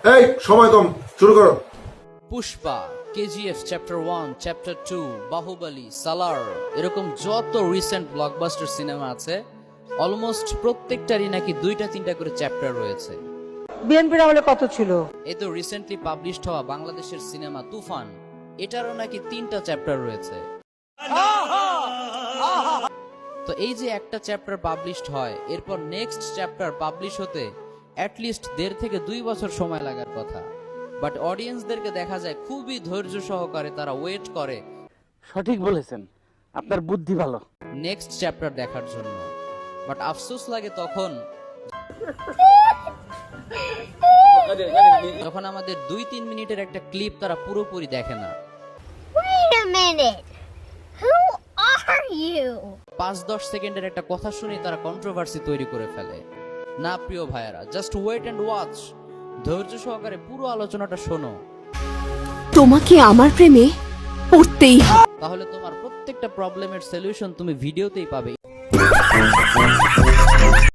এই সময় কম, শুরু করো। Pushpa, KGF chapter 1, chapter 2, Baahubali, সালার, এরকম যত রিসেন্ট ব্লকবাস্টার সিনেমা আছে অলমোস্ট প্রত্যেকটারই নাকি 2-3টা করে চ্যাপ্টার রয়েছে। বিএনপির আমলে কত ছিল? এই তো রিসেন্টলি পাবলিশড হওয়া বাংলাদেশের সিনেমা তুফান, এটারও নাকি 3টা চ্যাপ্টার রয়েছে। তো এই যে একটা চ্যাপ্টার পাবলিশড হয়, এরপর নেক্সট চ্যাপ্টার পাবলিশ হতে অ্যাটলিস্ট 1.5 থেকে 2 বছর সময় লাগার কথা। বাট অডিয়েন্সদেরকে দেখা যায় খুবই ধৈর্য সহকারে তারা ওয়েট করে সঠিক বলেছেন, আপনার বুদ্ধি ভালো। নেক্সট চ্যাপ্টার দেখার জন্য। বাট আফসোস লাগে তখন যখন আমাদের 2-3 মিনিটের একটা ক্লিপ তারা পুরোপুরি দেখে না। Wait a minute. Who are you? 5-10 সেকেন্ডের একটা কথা শুনে তারা কন্ট্রোভার্সি তৈরি করে ফেলে। না প্রিয় ভাইয়ারা, জাস্ট ওয়েট এন্ড ওয়াচ, ধৈর্য সহকারে পুরো আলোচনাটা শোনো, তোমাকে আমার প্রেমে পড়তেই হবে। তাহলে তোমার প্রত্যেকটা প্রবলেমের সলিউশন তুমি ভিডিওতেই পাবে।